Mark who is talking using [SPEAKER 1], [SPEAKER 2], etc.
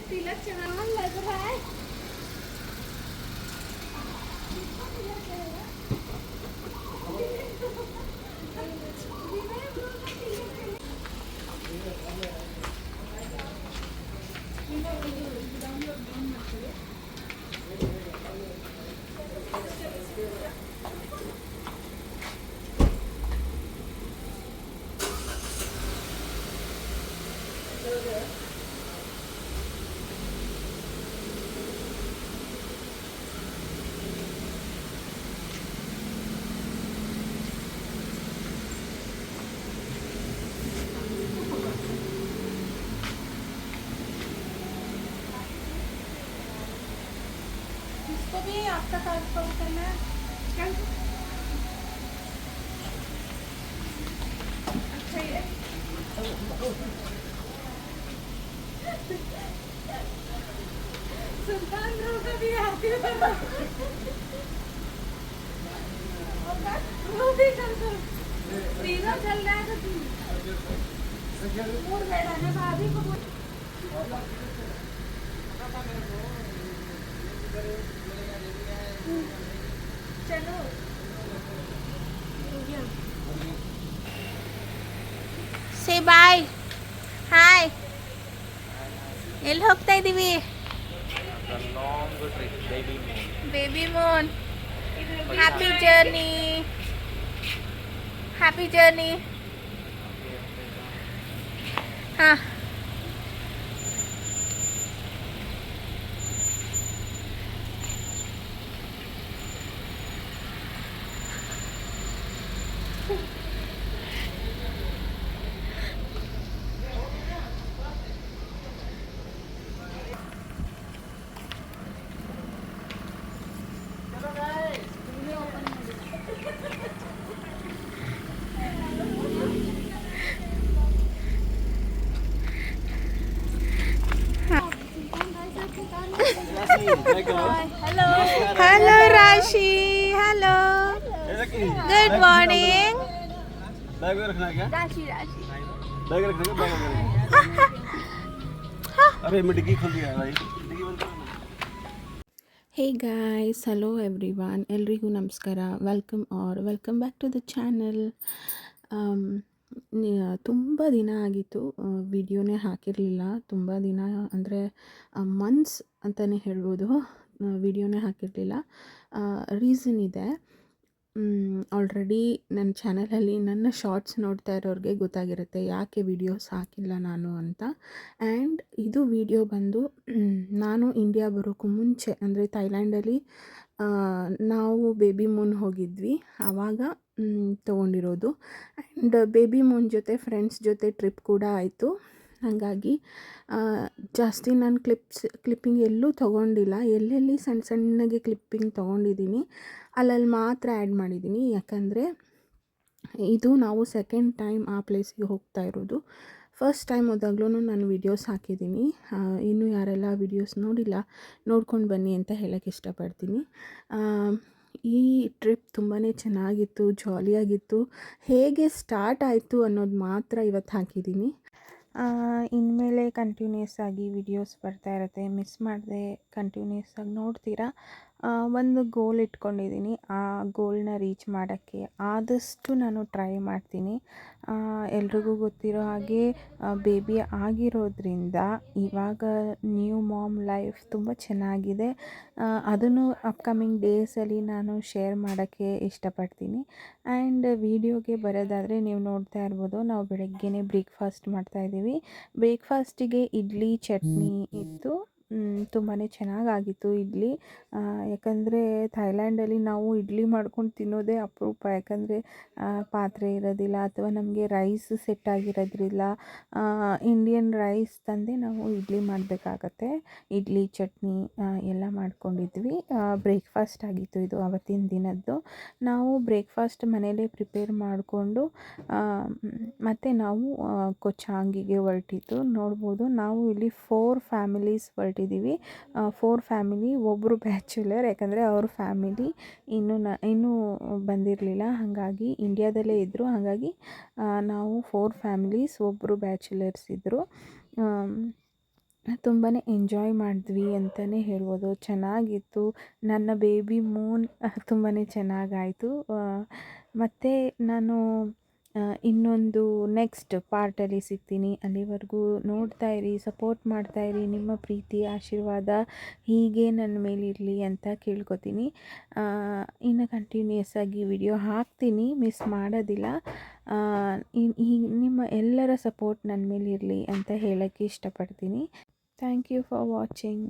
[SPEAKER 1] तिलक चढ़ावन लग रहा है। इसको भी आपका ट्रांसफर करना है। अच्छा ये सुल्तान रो का भी आती है वो भी चल कर तीनों चल रहा है तो और बैठा है भाभी को चलो say bye hi ಎಲ್ಲಿ ಹೋಗ್ತಾ ಇದೀವಿ ಬೇಬಿ ಮೂನ್ ಹ್ಯಾಪಿ ಜರ್ನಿ ಹಾ Hello Rashi. Hello. Good morning.
[SPEAKER 2] Bag में रखना क्या?
[SPEAKER 1] Rashi.
[SPEAKER 2] बैग रखना क्या? बैग रखना। अरे मैं डिग्गी खोल दिया भाई। डिग्गी बंद करो।
[SPEAKER 3] ಹೇ ಗಾಯ್ಸ್, ಹಲೋ ಎವ್ರಿವಾನ್, ಎಲ್ರಿಗೂ ನಮಸ್ಕಾರ. Welcome back to the channel. ತುಂಬ ದಿನ ಆಗಿತ್ತು ವಿಡಿಯೋನೇ ಹಾಕಿರಲಿಲ್ಲ. ತುಂಬ ದಿನ ಅಂದರೆ ಮಂತ್ಸ್ ಅಂತಲೇ ಹೇಳ್ಬೋದು, ವಿಡಿಯೋನೇ ಹಾಕಿರಲಿಲ್ಲ. ರೀಸನ್ ಇದೆ. ಆಲ್ರೆಡಿ ನನ್ನ ಚಾನಲಲ್ಲಿ ನನ್ನ ಶಾರ್ಟ್ಸ್ ನೋಡ್ತಾ ಇರೋರಿಗೆ ಗೊತ್ತಾಗಿರುತ್ತೆ ಯಾಕೆ ವಿಡಿಯೋಸ್ ಹಾಕಿಲ್ಲ ನಾನು ಅಂತ. ಆ್ಯಂಡ್ ಇದು ವಿಡಿಯೋ ಬಂದು ನಾನು ಇಂಡಿಯಾ ಬರೋಕ್ಕೂ ಮುಂಚೆ, ಅಂದರೆ ಥೈಲ್ಯಾಂಡಲ್ಲಿ ನಾವು ಬೇಬಿ ಮೂನ್ ಹೋಗಿದ್ವಿ, ಆವಾಗ ತೊಗೊಂಡಿರೋದು. ಆ್ಯಂಡ್ ಬೇಬಿ ಮೂನ್ ಜೊತೆ ಫ್ರೆಂಡ್ಸ್ ಜೊತೆ ಟ್ರಿಪ್ ಕೂಡ ಆಯಿತು. ಹಾಗಾಗಿ ಜಾಸ್ತಿ ನಾನು ಕ್ಲಿಪ್ಪಿಂಗ್ ಎಲ್ಲೂ ತೊಗೊಂಡಿಲ್ಲ. ಎಲ್ಲೆಲ್ಲಿ ಸಣ್ಣಗೆ ಕ್ಲಿಪ್ಪಿಂಗ್ ತೊಗೊಂಡಿದ್ದೀನಿ ಅಲ್ಲಲ್ಲಿ ಮಾತ್ರ ಆ್ಯಡ್ ಮಾಡಿದ್ದೀನಿ. ಯಾಕಂದರೆ ಇದು ನಾವು ಸೆಕೆಂಡ್ ಟೈಮ್ ಆ ಪ್ಲೇಸಿಗೆ ಹೋಗ್ತಾ ಇರೋದು. ಫಸ್ಟ್ ಟೈಮ್ ಹೋದಾಗ್ಲೂ ನಾನು ವೀಡಿಯೋಸ್ ಹಾಕಿದ್ದೀನಿ. ಇನ್ನೂ ಯಾರೆಲ್ಲ ವೀಡಿಯೋಸ್ ನೋಡಿಲ್ಲ ನೋಡ್ಕೊಂಡು ಬನ್ನಿ ಅಂತ ಹೇಳೋಕ್ಕೆ ಇಷ್ಟಪಡ್ತೀನಿ. ಈ ಟ್ರಿಪ್ ತುಂಬಾ ಚೆನ್ನಾಗಿತ್ತು, ಜಾಲಿಯಾಗಿತ್ತು. ಹೇಗೆ ಸ್ಟಾರ್ಟ್ ಆಯಿತು ಅನ್ನೋದು ಮಾತ್ರ ಇವತ್ತು ಹಾಕಿದ್ದೀನಿ. ಇನ್ಮೇಲೆ ಕಂಟಿನ್ಯೂಸ್ ಆಗಿ ವಿಡಿಯೋಸ್ ಬರ್ತಾ ಇರುತ್ತೆ, ಮಿಸ್ ಮಾಡದೆ ಕಂಟಿನ್ಯೂಸ್ ಆಗಿ ನೋಡ್ತೀರಾ. ಒಂದು ಗೋಲ್ ಇಟ್ಕೊಂಡಿದ್ದೀನಿ, ಆ ಗೋಲ್ನ ರೀಚ್ ಮಾಡೋಕ್ಕೆ ಆದಷ್ಟು ನಾನು ಟ್ರೈ ಮಾಡ್ತೀನಿ. ಎಲ್ರಿಗೂ ಗೊತ್ತಿರೋ ಹಾಗೆ ಬೇಬಿ ಆಗಿರೋದ್ರಿಂದ ಇವಾಗ ನ್ಯೂ ಮಾಮ್ ಲೈಫ್ ತುಂಬ ಚೆನ್ನಾಗಿದೆ. ಅದನ್ನು ಅಪ್ಕಮಿಂಗ್ ಡೇಸಲ್ಲಿ ನಾನು ಶೇರ್ ಮಾಡೋಕ್ಕೆ ಇಷ್ಟಪಡ್ತೀನಿ. ಆ್ಯಂಡ್ ವಿಡಿಯೋಗೆ ಬರೋದಾದರೆ ನೀವು ನೋಡ್ತಾ ಇರ್ಬೋದು, ನಾವು ಬೆಳಗ್ಗೆನೇ ಬ್ರೇಕ್ಫಾಸ್ಟ್ ಮಾಡ್ತಾಯಿದ್ದೀವಿ. ಬ್ರೇಕ್ಫಾಸ್ಟಿಗೆ ಇಡ್ಲಿ ಚಟ್ನಿ ಇತ್ತು. ತುಂಬಾ ಚೆನ್ನಾಗಾಗಿತ್ತು ಇಡ್ಲಿ. ಯಾಕಂದರೆ ಥೈಲ್ಯಾಂಡಲ್ಲಿ ನಾವು ಇಡ್ಲಿ ಮಾಡ್ಕೊಂಡು ತಿನ್ನೋದೇ ಅಪರೂಪ. ಯಾಕಂದರೆ ಪಾತ್ರೆ ಇರೋದಿಲ್ಲ ಅಥವಾ ನಮಗೆ ರೈಸ್ ಸೆಟ್ ಆಗಿರೋದ್ರಿಲ್ಲ. ಇಂಡಿಯನ್ ರೈಸ್ ತಂದೆ ನಾವು ಇಡ್ಲಿ ಮಾಡಬೇಕಾಗತ್ತೆ. ಇಡ್ಲಿ ಚಟ್ನಿ ಎಲ್ಲ ಮಾಡ್ಕೊಂಡಿದ್ವಿ. ಬ್ರೇಕ್ಫಾಸ್ಟ್ ಆಗಿತ್ತು ಇದು ಆವತ್ತಿನ ದಿನದ್ದು. ನಾವು ಬ್ರೇಕ್ಫಾಸ್ಟ್ ಮನೇಲೇ ಪ್ರಿಪೇರ್ ಮಾಡಿಕೊಂಡು ಮತ್ತು ನಾವು ಕೊಚಾಂಗಿಗೆ ಹೊರಟಿದ್ದು ನೋಡ್ಬೋದು. ನಾವು ಇಲ್ಲಿ 4 ಫ್ಯಾಮಿಲೀಸ್ ಹೊರಟಿದ್ದೀವಿ. 4 ಫ್ಯಾಮಿಲಿ, ಒಬ್ಬರು ಬ್ಯಾಚುಲರ್. ಯಾಕಂದರೆ ಅವ್ರ ಫ್ಯಾಮಿಲಿ ಇನ್ನೂ ಬಂದಿರಲಿಲ್ಲ, ಹಾಗಾಗಿ ಇಂಡಿಯಾದಲ್ಲೇ ಇದ್ದರು. ಹಾಗಾಗಿ ನಾವು 4 ಫ್ಯಾಮಿಲೀಸ್, ಒಬ್ಬರು ಬ್ಯಾಚುಲರ್ಸ್ ಇದ್ದರು. ತುಂಬಾ ಎಂಜಾಯ್ ಮಾಡಿದ್ವಿ ಅಂತಲೇ ಹೇಳ್ಬೋದು. ಚೆನ್ನಾಗಿತ್ತು. ನನ್ನ ಬೇಬಿ ಮೂನ್ ತುಂಬಾ ಚೆನ್ನಾಗಾಯಿತು. ಮತ್ತು ನಾನು ಇನ್ನೊಂದು ನೆಕ್ಸ್ಟ್ ಪಾರ್ಟಲ್ಲಿ ಸಿಗ್ತೀನಿ. ಅಲ್ಲಿವರೆಗೂ ನೋಡ್ತಾ ಇರಿ, ಸಪೋರ್ಟ್ ಮಾಡ್ತಾಯಿರಿ. ನಿಮ್ಮ ಪ್ರೀತಿ ಆಶೀರ್ವಾದ ಹೀಗೆ ನನ್ನ ಮೇಲಿರಲಿ ಅಂತ ಕೇಳ್ಕೊತೀನಿ. ಇನ್ನು ಕಂಟಿನ್ಯೂಯಸ್ ಆಗಿ ವಿಡಿಯೋ ಹಾಕ್ತೀನಿ, ಮಿಸ್ ಮಾಡೋದಿಲ್ಲ. ನಿಮ್ಮ ಎಲ್ಲರ ಸಪೋರ್ಟ್ ನನ್ನ ಮೇಲಿರಲಿ ಅಂತ ಹೇಳೋಕ್ಕೆ ಇಷ್ಟಪಡ್ತೀನಿ. Thank you for watching.